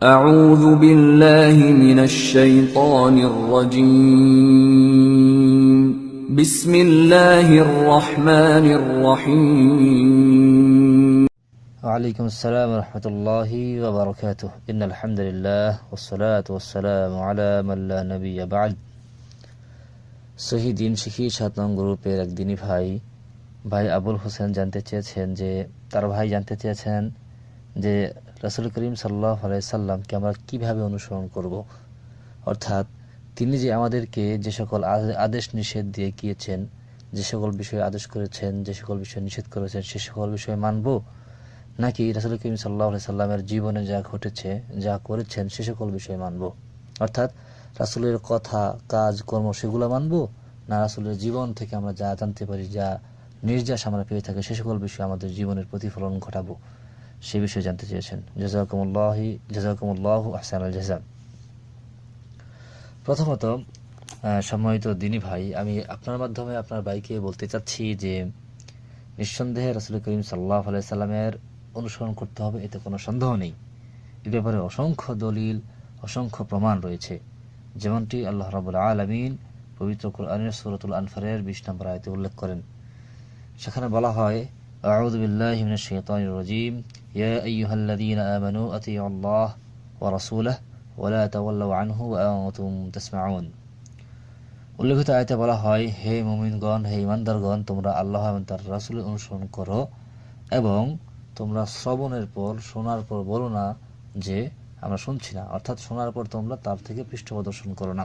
أعوذ بالله من الشيطان الرجيم بسم الله الرحمن الرحيم وعليكم السلام ورحمة الله وبركاته إن الحمد لله والصلاة والسلام على من لا نبي بعد সহি দিন শিখি 7 নং গ্রুপের একদিনই ভাই আবুল হোসেন জানতে চেয়েছেন যে তার ভাই জানতে চেয়েছেন যে রাসূল করিম সাল্লাল্লাহু আলাইহি সাল্লামকে আমরা কিভাবে অনুসরণ করব, অর্থাৎ তিনি যে আমাদেরকে যে সকল আদেশ নিষেধ দিয়ে গিয়েছেন, যে সকল বিষয়ে আদেশ করেছেন, যে সকল বিষয়ে নিষেধ করেছেন, সে সকল বিষয়ে মানব, নাকি রাসূল করিম সাল্লাল্লাহু আলাইহি সাল্লামের জীবনে যা ঘটেছে, যা করেছেন সে সকল বিষয়ে মানব, অর্থাৎ রাসূলের কথা, কাজ, কর্ম সেগুলো মানব, না রাসূলের জীবন থেকে আমরা যা জানতে পারি, যা নির্যাস আমরা পেয়ে থাকি সে সকল বিষয়ে আমাদের জীবনের প্রতিফলন ঘটাবো, সে বিষয়ে জানতে চেয়েছেন। জাযাকুমুল্লাহু আহসানাল জাযা। প্রথমত সম্মানিত দিনী ভাই, আমি আপনার মাধ্যমে আপনার ভাইকে বলতে চাচ্ছি যে নিঃসন্দেহে রাসূল করিম সাল্লাল্লাহু আলাইহি সাল্লামের অনুসরণ করতে হবে, এতে কোনো সন্দেহ নেই। এ ব্যাপারে অসংখ্য দলিল, অসংখ্য প্রমাণ রয়েছে, যেমনটি আল্লাহ রাব্বুল আলামিন পবিত্র কোরআনের সূরাতুল আনফালের 20 নম্বর আয়াতে উল্লেখ করেন। সেখানে বলা হয়, আউযু বিল্লাহি মিনাশ শাইতানির রাজীম, ইয়া আইয়ুহাল্লাযীনা আমানু আতিউল্লাহ ওয়া রাসূলাহু ওয়া লা তাওয়াল্লাউ আনহু ওয়া আনতুম তাসমাউন। উল্লেখিত আয়াতে বলা হয়, হে মুমিনগণ, হে ঈমানদারগণ, তোমরা আল্লাহ এবং তার রাসূলের অনুসরণ করো এবং তোমরা শ্রবণের পর, শোনার পর বলো না যে আমরা শুনছি না, অর্থাৎ শোনার পর তোমরা তার থেকে পৃষ্ঠপ্রদর্শন করো না।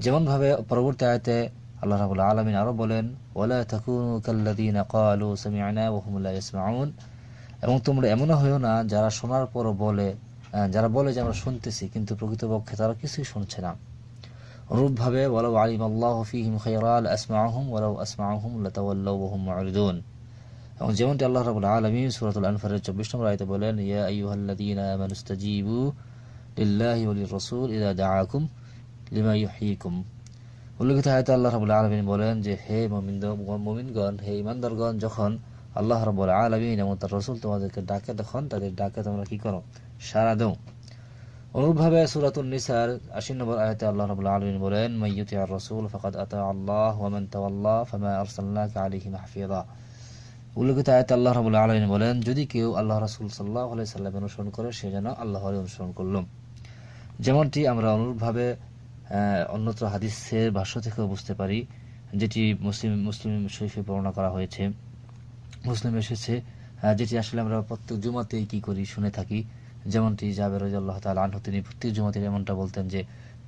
যেমনভাবে পরবর্তী আয়াতে আল্লাহ রাব্বুল আলামিন আরো বলেন, ওয়ালা তাকুনু কাল্লাযীনা ক্বালু সামি'না ওয়া হুম লা ইয়াসমাউন, এবং তোমরা এমন হয়ো না যারা শোনার পর বলে, যারা বলে যে আমরা শুনতেছি কিন্তু প্রকৃতপক্ষে তারা কিছুই শুনছে না। অনুরূপভাবে ওয়ালাউ আলিমাল্লাহু ফীহিম খায়রাল আসমা'হুম ওয়ালাউ আসমা'হুম লাতাওয়াল্লাউ ওয়া হুম মু'রিদুন। এবং যেমনটি আল্লাহ রাব্বুল আলামিন সূরাতুল আনফালের 24 নম্বর আয়াতে বলেন, ইয়া আইয়ুহাল্লাযীনা আমানুস্তাজীবু লিল্লাহি ওয়া লির-রাসূল ইযা দাআকুম লিমা ইউহয়িকুম। উল্লেখিত আয়াতে আল্লাহ রাব্বুল আলামিন বলেন যে, হে মুমিনগণ, হে ঈমানদারগণ, যখন আল্লাহ রাব্বুল আলামিন এবং তার রাসূল তোমাদেরকে ডাকে, তখন তাদের ডাকে তোমরা কি করো? সাড়া দাও। অনুরূপভাবে সূরাতুন নিসার 80 নম্বর আয়াতে আল্লাহ রাব্বুল আলামিন বলেন, মাইয়ুতি'আর রাসূল ফাকাদ আতা আল্লাহ ওয়া মান তাওয়াল্লা ফামা আরসালনাকা আলাইহিম হাফিযা। উল্লেখিত আয়াতে আল্লাহ রাব্বুল আলামিন বলেন, যদি কেউ আল্লাহ রাসূল সাল্লাল্লাহু আলাইহি সাল্লামের অনুসরণ করে, সে যেন আল্লাহরই অনুসরণ করল। যেমনটি আমরা অনুরূপভাবে অন্যত্র হাদিসের ভাষ্য থেকেও বুঝতে পারি, যেটি মুসলিম শরীফে বর্ণনা করা হয়েছে, মুসলিম এসেছে, যেটি আসলে আমরা প্রত্যেক জুমাতেই কি করি, শুনে থাকি। যেমনটি জাবের রাদিয়াল্লাহু তাআলা আনহু, তিনি প্রত্যেক জুমাতে এমনটা বলতেন যে,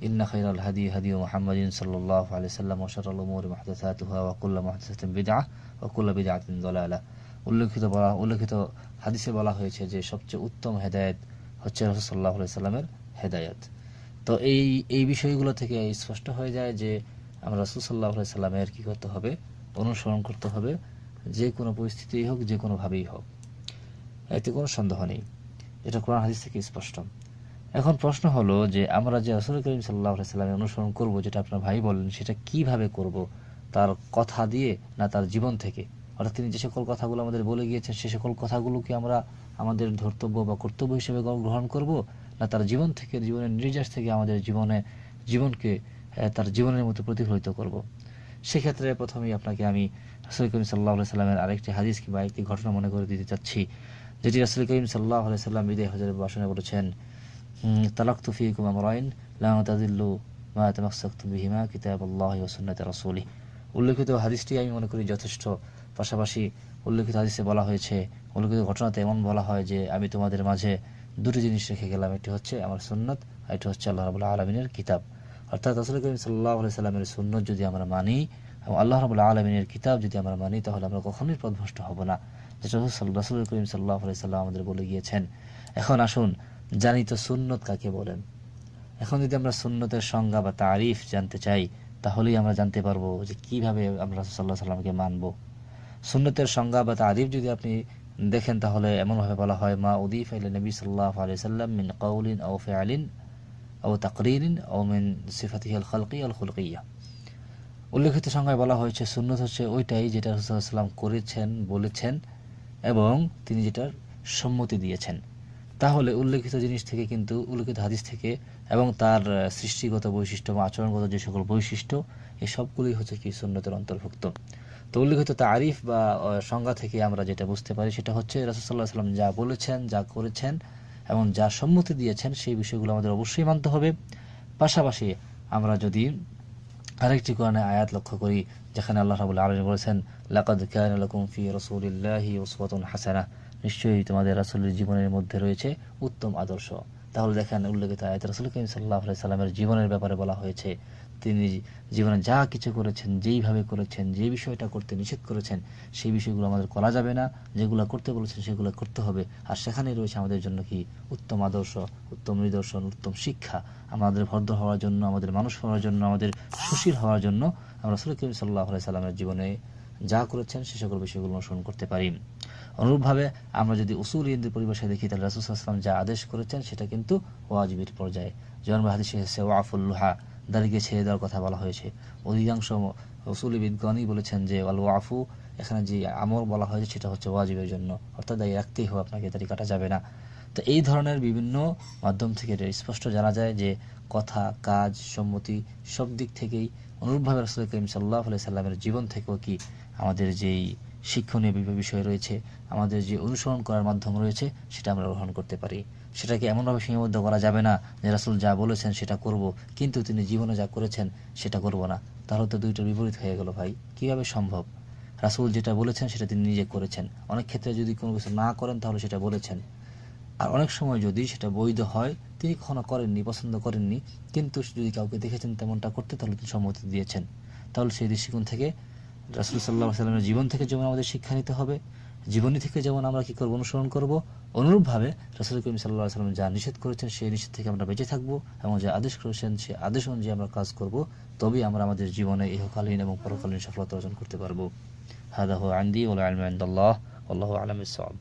ইন্না খায়রাল হাদি হাদিয়ু মুহাম্মাদিন সাল্লাল্লাহু আলাইহি সাল্লাম ওয়া শাররাল উমুরি মুহদাসাতুহা ওয়া কুল্লু মুহদাসাতিন বিদআহ ওয়া কুল্লু বিদআতিন দালালাহ। উল্লেখিত হাদিসে বলা হয়েছে যে সবচেয়ে উত্তম হেদায়েত হচ্ছে রাসূল সাল্লাল্লাহু আলাইহি সাল্লামের হেদায়েত। তো এই বিষয়গুলো থেকে স্পষ্ট হয়ে যায় যে আমরা রাসূল সাল্লাল্লাহু আলাইহি সাল্লামের কি করতে হবে? অনুসরণ করতে হবে, যে কোনো পরিস্থিতিই হোক, যে কোনোভাবেই হোক, এতে কোনো সন্দেহ নেই। এটা কোরআন হাদিস থেকে স্পষ্ট। এখন প্রশ্ন হলো যে আমরা যে রাসূল করিম সাল্লাল্লাহু আলাইহি সাল্লামের অনুসরণ করব, যেটা আপনার ভাই বলেন, সেটা কিভাবে করব? তার কথা দিয়ে না তার জীবন থেকে? অর্থাৎ তিনি যে সকল কথাগুলো আমাদের বলে গিয়েছেন, সে সকল কথাগুলোকে আমরা আমাদের ধর্তব্য বা কর্তব্য হিসেবে গ্রহণ করব, না তার জীবন থেকে, জীবনের নির্যাস থেকে আমাদের জীবনকে তার জীবনের মতো প্রতিফলিত করব? সেক্ষেত্রে প্রথমেই আপনাকে আমি রাসূল করিম সাল্লাল্লাহু আলাইহি সাল্লামের আরেকটি হাদিস কিংবা একটি ঘটনা মনে করে দিতে চাচ্ছি, যেটি রাসূল করিম সাল্লাল্লাহু আলাইহি সাল্লাম বিদায় হজের ভাষণে বলেছেন, তালাক্তু ফীকুম আমরাইন লা তাযিল্লু মা তামাসসাকতুম বিহিমা কিতাবাল্লাহি ওয়া সুন্নাতি রাসূলিহি। উল্লেখিত হাদিসটি আমি মনে করি যথেষ্ট। পাশাপাশি উল্লেখিত হাদিসে বলা হয়েছে, উল্লেখিত ঘটনাতে এমন বলা হয় যে আমি তোমাদের মাঝে দুটি জিনিস রেখে গেলাম, এটি হচ্ছে আমার সুন্নাত, আর এটি হচ্ছে আল্লাহ রাব্বুল আলামিনের কিতাব। অর্থাৎ রাসূল করিম সাল্লাল্লাহু আলাইহি সাল্লামের সুন্নাত যদি আমরা মানি এবং আল্লাহ রাব্বুল আলামিনের কিতাব যদি আমরা মানি, তাহলে আমরা কখনোই পথভ্রষ্ট হব না, যেটা রাসূল করিম সাল্লাল্লাহু আলাইহি সাল্লাম আমাদের বলে গিয়েছেন। এখন আসুন জানি তো সুন্নত কাকে বলেন। এখন যদি আমরা সুন্নতের সংজ্ঞা বা তারিফ জানতে চাই, তাহলেই আমরা জানতে পারবো যে কিভাবে আমরা রাসূল সাল্লাল্লাহু আলাইহি সাল্লামকে মানব। সুন্নতের সংজ্ঞা বা তারিফ যদি আপনি দেখেন, তাহলে এমনভাবে বলা হয়, মা উদিফা ইলা নবী সাল্লাল্লাহু আলাইহি সাল্লাম মিন কাউলিন আও ফিআলিন আও তাকরিরিন আও মিন সিফাতিহি আল খালকিয়্যা আল খুলকিয়্যা। উল্লেখিত সংজ্ঞায় বলা হয়েছে, সুন্নত হচ্ছে ওইটাই যেটা রাসূল সাল্লাল্লাহু আলাইহি সাল্লাম করেছেন, বলেছেন এবং তিনি যেটার সম্মতি দিয়েছেন। তাহলে উল্লেখিত জিনিস থেকে কিন্তু উল্লেখিত হাদিস থেকে এবং তার সৃষ্টিগত বৈশিষ্ট্য বা আচরণগত যে সকল বৈশিষ্ট্য এই সবগুলোই হচ্ছে কি সুন্নতের অন্তর্ভুক্ত। তো উল্লেখিত তারিফ বা সংজ্ঞা থেকে আমরা যেটা বুঝতে পারি সেটা হচ্ছে রাসূল সাল্লাল্লাহু আলাইহি ওয়াসাল্লাম যা বলেছেন, যা করেছেন এবং যা সম্মতি দিয়েছেন সেই বিষয়গুলো আমাদের অবশ্যই মানতে হবে। পাশাপাশি আমরা যদি আরেকটি কোরআনের আয়াত লক্ষ্য করি যেখানে আল্লাহ রাব্বুল আলামিন বলেছেন, লাকাদ কানা লাকুম ফি রাসূলিল্লাহি উসওয়াতুন হাসানাহ, নিশ্চয়ই তোমাদের রাসূলের জীবনের মধ্যে রয়েছে উত্তম আদর্শ। তাহলে দেখেন উল্লেখিত আয়াতে রাসূল করিম সাল্লাল্লাহু আলাইহি সাল্লামের জীবনের ব্যাপারে বলা হয়েছে, তিনি জীবনে যা কিছু করেছেন, যেইভাবে করেছেন, যে বিষয়টা করতে নিষেধ করেছেন সেই বিষয়গুলো আমাদের করা যাবে না, যেগুলো করতে বলেছেন সেগুলো করতে হবে। আর সেখানেই রয়েছে আমাদের জন্য কি উত্তম আদর্শ, উত্তম নিদর্শন, উত্তম শিক্ষা। আমাদের ভদ্র হওয়ার জন্য, আমাদের মানুষ হওয়ার জন্য, আমাদের সুশীল হওয়ার জন্য আমরা রাসূল করিম সাল্লাল্লাহু আলাইহি সাল্লামের জীবনে যা করেছেন সে সকল বিষয়গুলো অনুসরণ করতে পারি। অনুরূপভাবে আমরা যদি উসুলীদের পরিভাষায় দেখি তাহলে রাসূল সাল্লাল্লাহু আলাইহি ওয়াসাল্লাম যা আদেশ করেছেন সেটা কিন্তু ওয়াজিবের পর্যায়ে। যেমন হাদিসে এসেছে ওয়াফুল লুহা, দাড়িকে ছেড়ে দেওয়ার কথা বলা হয়েছে। অধিকাংশ উসুলীবিদগণই বলেছেন যে ওয়াল ওয়াফু, এখানে যে আমর বলা হয়েছে সেটা হচ্ছে ওয়াজিবের জন্য, অর্থাৎ দাড়ি রাখতেই হবে, আপনাকে দাড়ি কাটা যাবে না। তো এই ধরনের বিভিন্ন মাধ্যম থেকে এটা স্পষ্ট জানা যায় যে কথা, কাজ, সম্মতি সব দিক থেকেই অনুরূপভাবে রাসূল করিম সাল্লাল্লাহু আলাইহি সাল্লামের জীবন থেকেও কি আমাদের যেই শিক্ষণীয় বিষয় রয়েছে, আমাদের যে অনুসরণ করার মাধ্যম রয়েছে সেটা আমরা গ্রহণ করতে পারি। সেটাকে এমনভাবে সীমাবদ্ধ করা যাবে না যে রাসূল যা বলেছেন সেটা করব কিন্তু তিনি জীবনে যা করেছেন সেটা করব না। তাহলে তো দুইটা বিপরীত হয়ে গেল ভাই, কিভাবে সম্ভব? রাসূল যেটা বলেছেন সেটা তিনি নিজে করেছেন, অনেক ক্ষেত্রে যদি কোনো কিছু না করেন তাহলে সেটা বলেছেন, আর অনেক সময় যদি সেটা বৈধ হয় তিনি কখনো করেননি, পছন্দ করেননি, কিন্তু যদি কাউকে দেখেছেন তেমনটা করতে তাহলে তিনি সম্মতি দিয়েছেন। তাহলে সেই দৃষ্টিকোণ থেকে রাসূল সাল্লাল্লাহু আলাইহি ওয়াসাল্লামের জীবন থেকে যেমন আমাদের শিক্ষা নিতে হবে, জীবনী থেকে যেমন আমরা কি করব, অনুসরণ করব, অনুরূপভাবে রাসূল করিম সাল্লাল্লাহু আলাইহি ওয়াসাল্লাম যা নিষেধ করেছেন সেই নিষেধ থেকে আমরা বেঁচে থাকব এবং যা আদেশ করেছেন সেই আদেশ অনুযায়ী আমরা কাজ করব, তবেই আমরা আমাদের জীবনে ইহকালীন এবং পরকালীন সফলতা অর্জন করতে পারব। হাদা হুয়া ইনদি ওয়াল ইলমু ইনদাল্লাহ, আল্লাহু আ'লাম বিস-সাওয়াব।